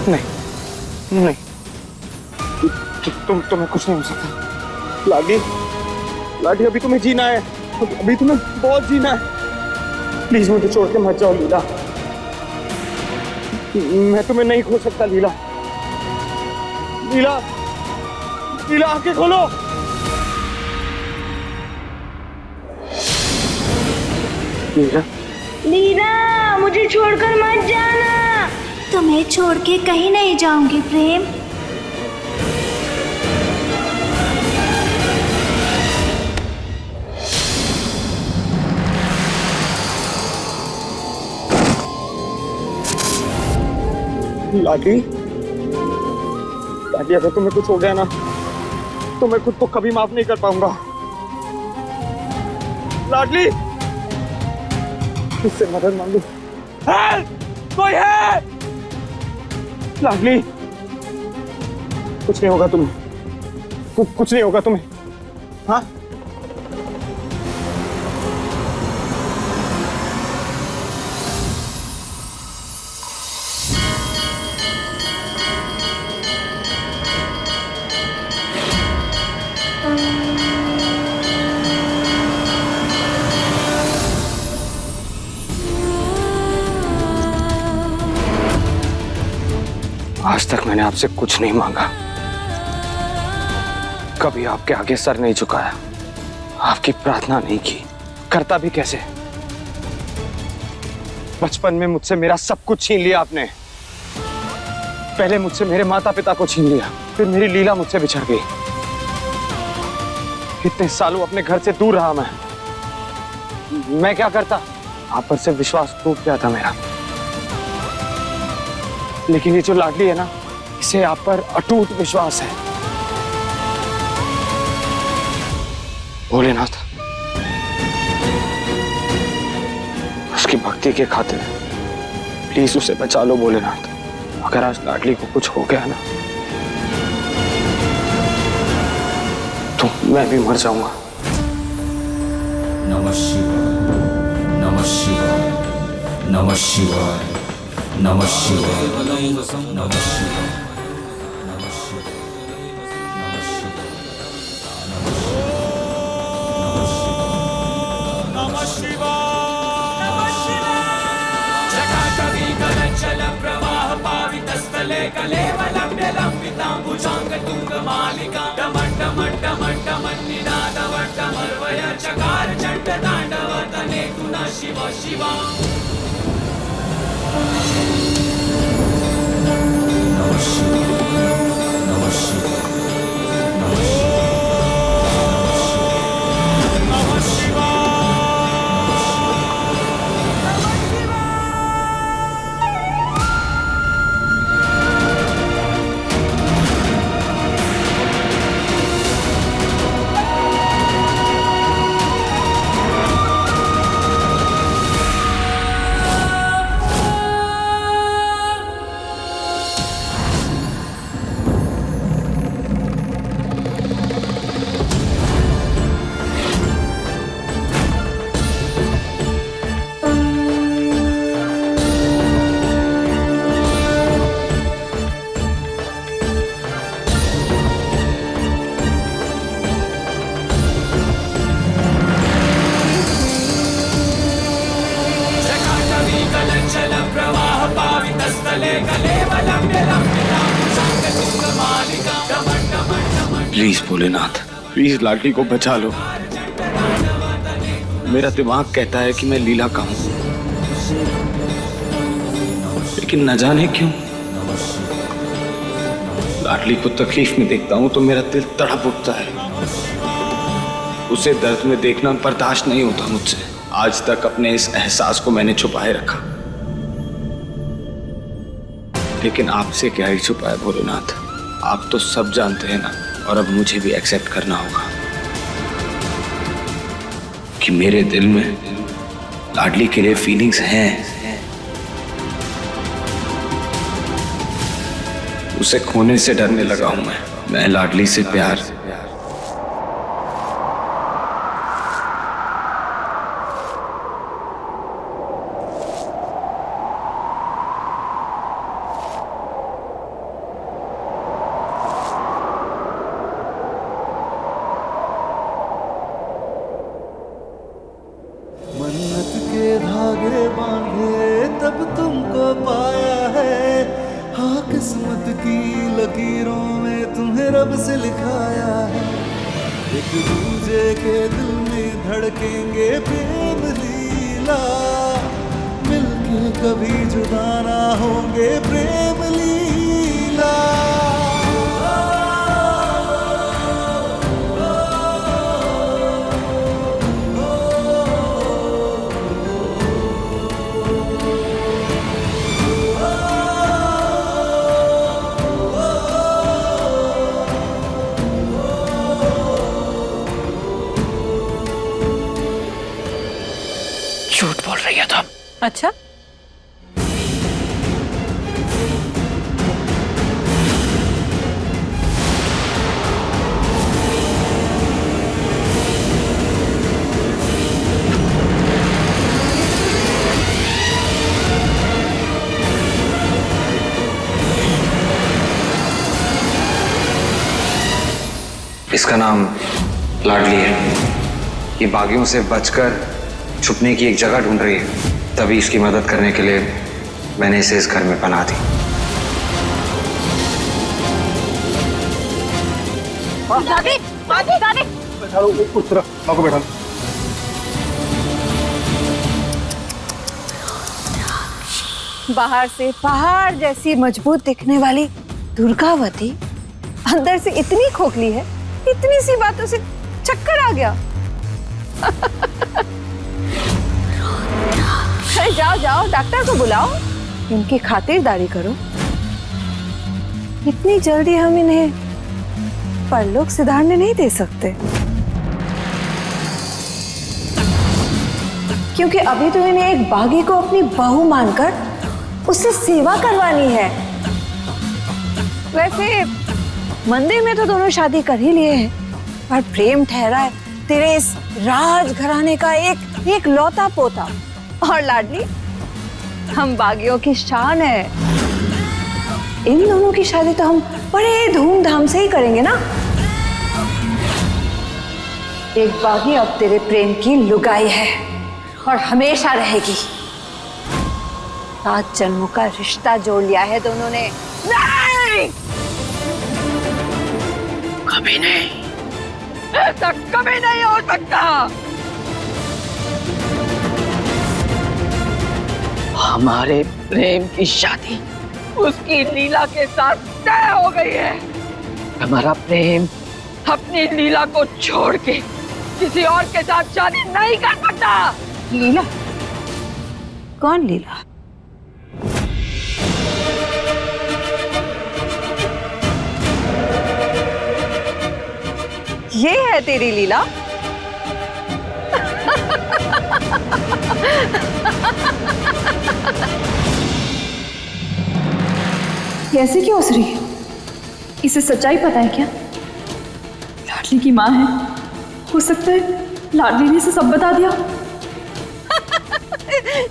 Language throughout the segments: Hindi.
नहीं नहीं, तुम्हें कुछ नहीं हो सकता। लाडी, लाडी, अभी तुम्हें जीना है, अभी तुम्हें बहुत जीना है। प्लीज मुझे छोड़ के मत जाओ लीला, मैं तुम्हें नहीं खो सकता। लीला, लीला, लीला, आंखें खोलो। लीला, लीला, मुझे छोड़कर मत जाना। तुम्हें छोड़ के कहीं नहीं जाऊंगी प्रेम। लाडी, लाडी, अगर तुम्हें कुछ हो गया ना तो मैं खुद को कभी माफ नहीं कर पाऊंगा। लाडली, इससे मदद मांगू। है? कोई है? लाडली, कुछ नहीं होगा तुम्हें, कुछ नहीं होगा तुम्हें। हाँ, आज तक मैंने आपसे कुछ नहीं मांगा, कभी आपके आगे सर नहीं झुकाया, आपकी प्रार्थना नहीं की, करता भी कैसे। बचपन में मुझसे मेरा सब कुछ छीन लिया आपने। पहले मुझसे मेरे माता पिता को छीन लिया, फिर मेरी लीला मुझसे बिछड़ गई। इतने सालों अपने घर से दूर रहा मैं क्या करता? आप पर से विश्वास टूट गया था मेरा। लेकिन ये जो लाडली है ना, इसे आप पर अटूट विश्वास है। भोलेनाथ, उसकी भक्ति के खातिर प्लीज उसे बचा लो भोलेनाथ। अगर आज लाडली को कुछ हो गया ना तो मैं भी मर जाऊंगा। नमः शिवाय, नमः शिवाय, नमः शिवाय, नमः शिवाय, नमः शिवाय, नमः शिवाय, नमः शिवाय, नमः शिवाय, नमः शिवाय। जटाकवि गलच्चल प्रवाह पावितस्थले कलेवलं लंबिताम्बुजांग तुंगमालिका डमड्डमड्डमड्डमन्निनादवड्डमर्वय चकार चण्ड ताण्डव तने गुणा शिव शिवा। नमः शिवाय, नमः शिवाय, नमः शिवाय, नमः शिवाय। प्लीज भोलेनाथ, प्लीज लाडली को बचा लो। मेरा दिमाग कहता है कि मैं लीला का हूं, लेकिन न जाने क्यों लाडली को तकलीफ में देखता हूं तो मेरा दिल तड़प उठता है। उसे दर्द में देखना बर्दाश्त नहीं होता मुझसे। आज तक अपने इस एहसास को मैंने छुपाए रखा, लेकिन आपसे क्या ही छुपाए भोलेनाथ। आप तो सब जानते हैं ना, और अब मुझे भी एक्सेप्ट करना होगा कि मेरे दिल में लाडली के लिए फीलिंग्स हैं। उसे खोने से डरने लगा हूं मैं लाडली से प्यार। मन्नत के धागे बांधे तब तुमको पाया है, हाँ किस्मत की लकीरों में तुम्हें रब से लिखाया है। एक दूजे के दिल में धड़केंगे प्रेम लीला, मिलके कभी जुदा ना होंगे प्रेम लीला। झूठ बोल रही है तुम। अच्छा, इसका नाम लाडली है। ये बागियों से बचकर छुपने की एक जगह ढूंढ रही है, तभी इसकी मदद करने के लिए मैंने इसे इस घर में पनाह दी। दादी, दादी, दादी। बैठा लो उस तरफ, माँ को बैठा लो। बाहर से पहाड़ जैसी मजबूत दिखने वाली दुर्गावती अंदर से इतनी खोखली है, इतनी सी बातों से चक्कर आ गया। अरे जाओ जाओ, डॉक्टर को बुलाओ, इनकी खातिरदारी करो। इतनी जल्दी हम इन्हें परलोक सिधारने नहीं दे सकते, क्योंकि अभी तो इन्हें एक बागी को अपनी बहू मानकर उससे सेवा करवानी है। वैसे मंदिर में तो दोनों शादी कर ही लिए हैं, पर प्रेम ठहरा है तेरे इस राजघराने का एक लौता पोता। और लाडली हम बागियों की शान है। इन दोनों की शादी तो हम बड़े धूमधाम से ही करेंगे ना। एक बागी अब तेरे प्रेम की लुगाई है और हमेशा रहेगी। 7 जन्मों का रिश्ता जोड़ लिया है दोनों ने। नहीं, कभी नहीं, ऐसा कभी नहीं हो सकता। हमारे प्रेम की शादी उसकी लीला के साथ तय हो गई है। हमारा प्रेम अपनी लीला को छोड़ के किसी और के साथ शादी नहीं कर सकता। लीला? कौन लीला? ये है तेरी लीला? कैसे क्यों हंस रही है? इसे सच्चाई पता है क्या? लाडली की माँ है, हो सकता है लाडली ने इसे सब बता दिया।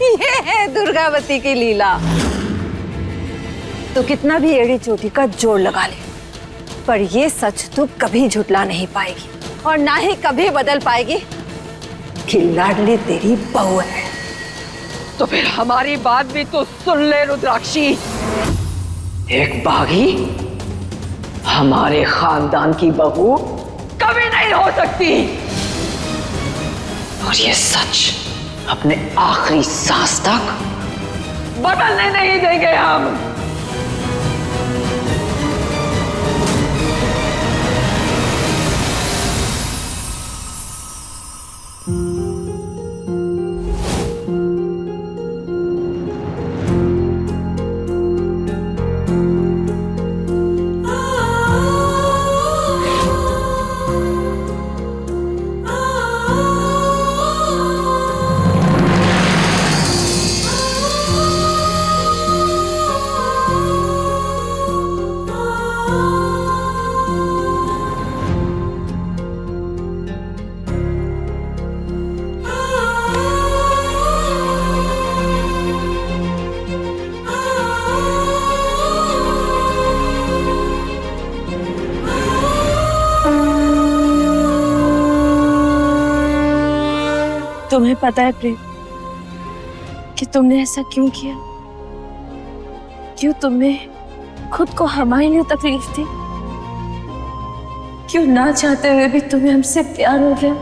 ये है दुर्गावती की लीला। तो कितना भी एड़ी चोटी का जोड़ लगा ले, पर ये सच तू कभी झुटला नहीं पाएगी और ना ही कभी बदल पाएगी कि लाडली तेरी बहू है। तो फिर हमारी बात भी तो सुन ले रुद्राक्षी। एक बागी हमारे खानदान की बहू कभी नहीं हो सकती, और ये सच अपने आखिरी सांस तक बदलने नहीं देंगे हम। तुम्हें पता है प्रेम कि तुमने ऐसा क्यों किया? क्यों तुम्हें खुद को हमारे लिए तकलीफ थी? क्यों ना चाहते हुए भी तुम्हें हमसे प्यार हो गया?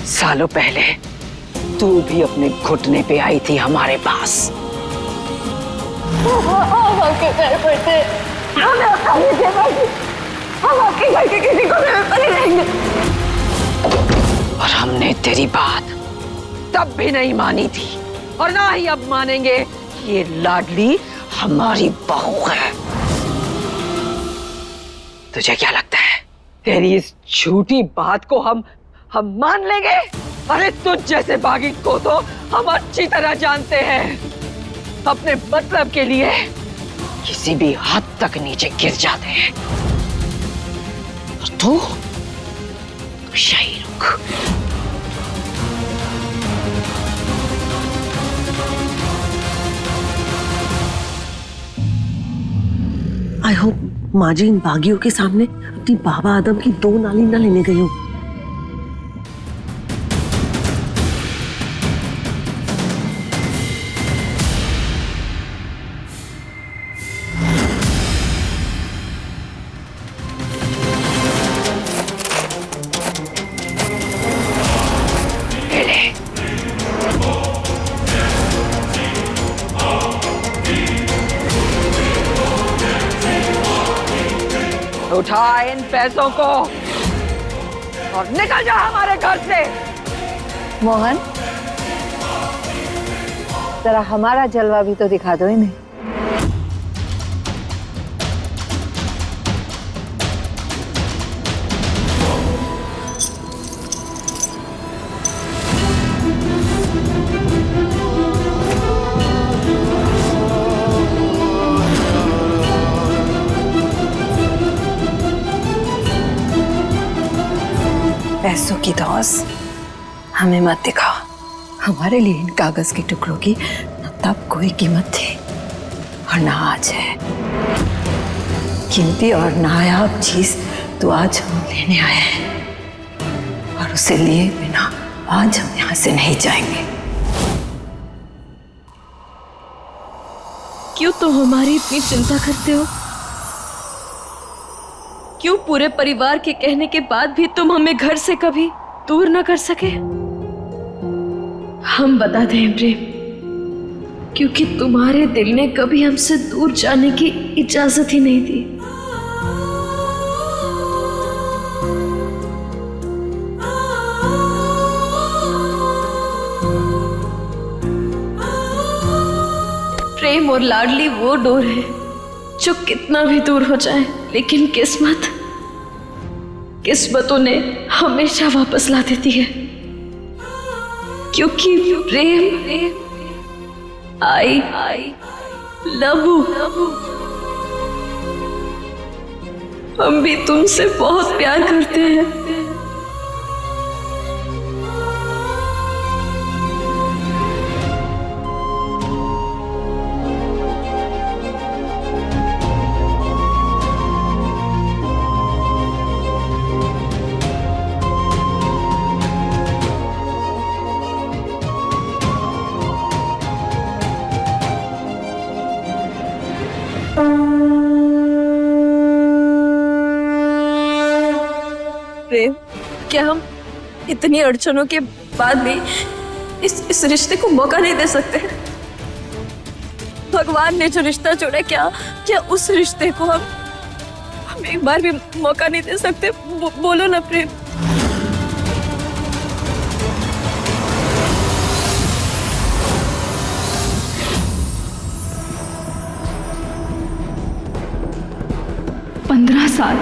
सालों पहले तू भी अपने घुटने पे आई थी हमारे पास। हम आपके घर पर थे, हमें आसानी से हम आपके घर के किसी कोने में पड़े रहेंगे। और हमने तेरी बात तब भी नहीं मानी थी और ना ही अब मानेंगे कि ये लाडली हमारी बहू है। तुझे क्या लगता है तेरी इस झूठी बात को हम मान लेंगे? अरे तुझ जैसे बागी को तो हम अच्छी तरह जानते हैं, अपने मतलब के लिए किसी भी हद तक नीचे गिर जाते हैं। और तू यहीं रुक। आई होप माँ जी इन बागियों के सामने अपनी बाबा आदम की 2 नाली न लेने गई हो। उठा इन पैसों को और निकल जा हमारे घर से। मोहन, जरा हमारा जलवा भी तो दिखा दो इन्हें। पैसों की धौस हमें मत दिखाओ। हमारे लिए इन कागज के टुकड़ों की न तब कोई कीमत थी और न आज है। कीमती और नायाब चीज तो आज हम लेने आए हैं और उसे लिए बिना आज हम यहाँ से नहीं जाएंगे। क्यों तुम हमारी इतनी चिंता करते हो? क्यों पूरे परिवार के कहने के बाद भी तुम हमें घर से कभी दूर न कर सके? हम बता दें प्रेम, क्योंकि तुम्हारे दिल ने कभी हमसे दूर जाने की इजाजत ही नहीं दी। प्रेम और लाडली वो डोर है जो कितना भी दूर हो जाए, लेकिन किस्मतों ने हमेशा वापस ला देती है। क्योंकि प्रेम आई लव यू। हम भी तुमसे बहुत प्यार करते हैं। प्रेम, क्या हम इतनी अड़चनों के बाद भी इस रिश्ते को मौका नहीं दे सकते? भगवान ने जो रिश्ता जोड़ा, क्या उस रिश्ते को हम एक बार भी मौका नहीं दे सकते? बोलो ना प्रेम। साल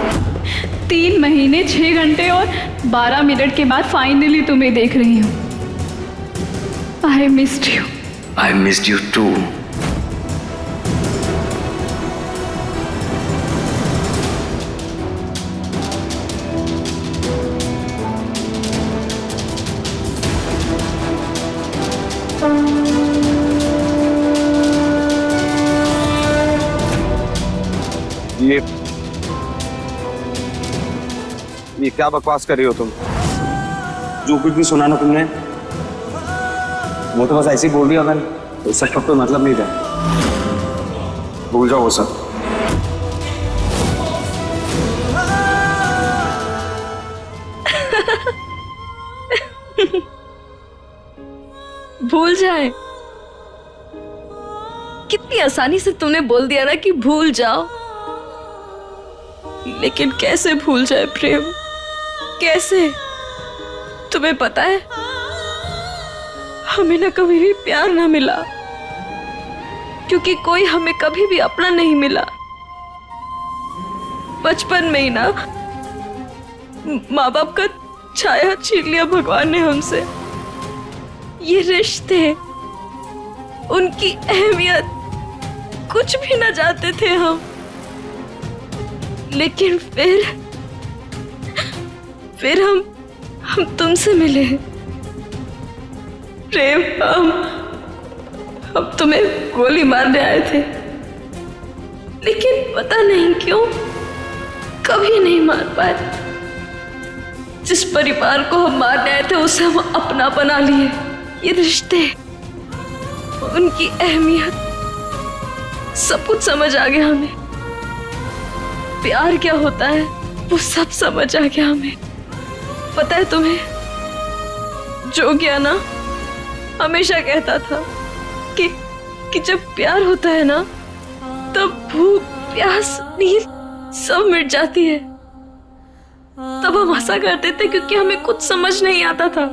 3 महीने 6 घंटे और 12 मिनट के बाद फाइनली तुम्हें देख रही हूँ। I missed you. I missed you too. ये क्या बकवास कर रही हो तुम? जो कुछ भी सुना ना तुमने, वो तो बस ऐसे ही बोल रही हो। अगर तो सच तो मतलब नहीं था। भूल जाओ वो सब। भूल जाए? कितनी आसानी से तुमने बोल दिया ना कि भूल जाओ। लेकिन कैसे भूल जाए प्रेम? कैसे? तुम्हें पता है, हमें ना कभी भी प्यार ना मिला, क्योंकि कोई हमें कभी भी अपना नहीं मिला। बचपन में ही ना माँ बाप का छाया छीन लिया भगवान ने हमसे। ये रिश्ते, उनकी अहमियत कुछ भी ना जानते थे हम। लेकिन फिर हम तुमसे मिले प्रेम। हम तुम्हें गोली मारने आए थे, लेकिन पता नहीं क्यों कभी नहीं मार पाए। जिस परिवार को हम मारने आए थे उसे हम अपना बना लिए। ये रिश्ते, उनकी अहमियत, सब कुछ समझ आ गया हमें। प्यार क्या होता है वो सब समझ आ गया हमें। पता है तुम्हें, जोगिया ना हमेशा कहता था कि जब प्यार होता है ना, तब भूख, प्यास, नींद सब मिट जाती है। तब हम हंसा करते थे क्योंकि हमें कुछ समझ नहीं आता था।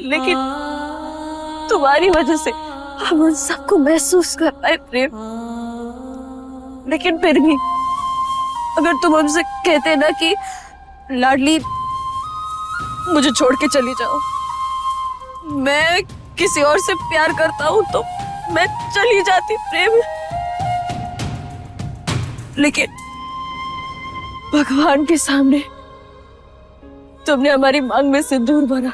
लेकिन तुम्हारी वजह से हम उन सबको महसूस कर पाए प्रेम। लेकिन फिर भी अगर तुम हमसे कहते ना कि लाडली मुझे छोड़ के चली जाओ, मैं किसी और से प्यार करता हूं, तो मैं चली जाती प्रेम। लेकिन भगवान के सामने तुमने हमारी मांग में सिंदूर भरा।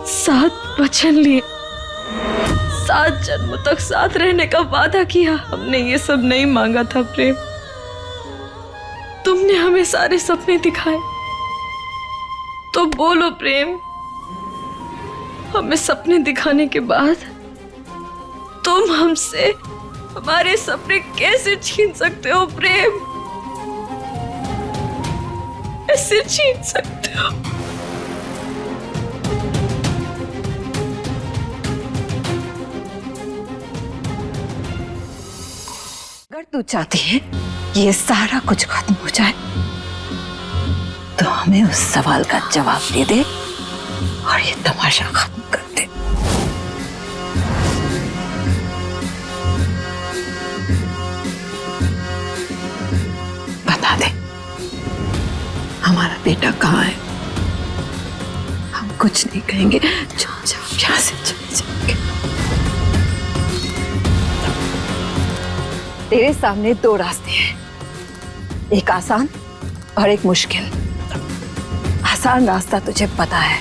सात वचन लिए, 7 जन्मों तक साथ रहने का वादा किया। हमने ये सब नहीं मांगा था प्रेम। तुमने हमें सारे सपने दिखाए। तो बोलो प्रेम, हमें सपने दिखाने के बाद तुम हमसे हमारे सपने कैसे छीन सकते हो प्रेम? कैसे छीन सकते हो? अगर तू चाहती है कि ये सारा कुछ खत्म हो जाए, तो हमें उस सवाल का जवाब दे दे और ये तमाशा खत्म कर दे। बता दे, हमारा बेटा कहाँ है? हम कुछ नहीं कहेंगे, चुपचाप यहाँ से चले जाएंगे। तेरे सामने 2 रास्ते हैं, एक आसान और एक मुश्किल। आसान रास्ता तुझे पता है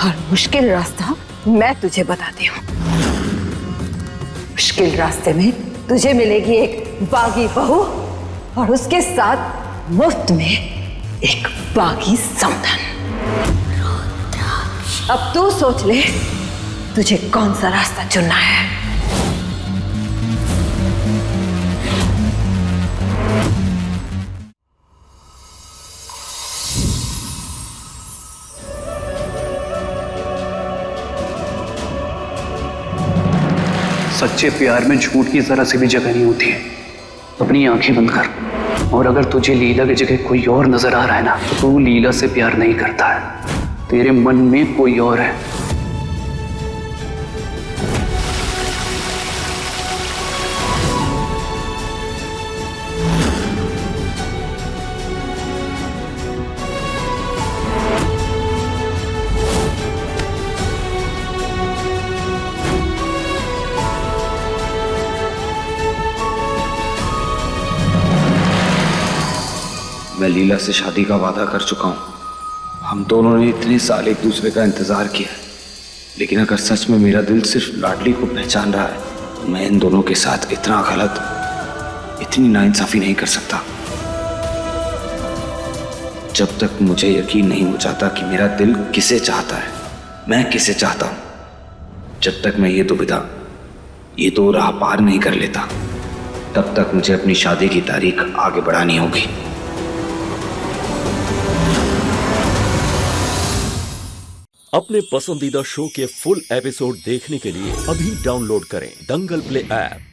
और मुश्किल रास्ता मैं तुझे बताती हूँ। मुश्किल रास्ते में तुझे मिलेगी एक बागी बहू और उसके साथ मुफ्त में एक बागी समधन। अब तू सोच ले तुझे कौन सा रास्ता चुनना है। सच्चे प्यार में झूठ की जरा सी भी जगह नहीं होती है। अपनी आंखें बंद कर, और अगर तुझे लीला की जगह कोई और नजर आ रहा है ना, तो तू लीला से प्यार नहीं करता है। तेरे मन में कोई और है। मैं लीला से शादी का वादा कर चुका हूं। हम दोनों ने इतने साल एक दूसरे का इंतजार किया, लेकिन अगर सच में मेरा दिल सिर्फ लाडली को पहचान रहा है तो मैं इन दोनों के साथ इतना गलत, इतनी नाइंसाफी नहीं कर सकता। जब तक मुझे यकीन नहीं हो जाता कि मेरा दिल किसे चाहता है, मैं किसे चाहता हूं, जब तक मैं ये दुविधा, ये दो राह पार नहीं कर लेता, तब तक मुझे अपनी शादी की तारीख आगे बढ़ानी होगी। अपने पसंदीदा शो के फुल एपिसोड देखने के लिए अभी डाउनलोड करें दंगल प्ले ऐप।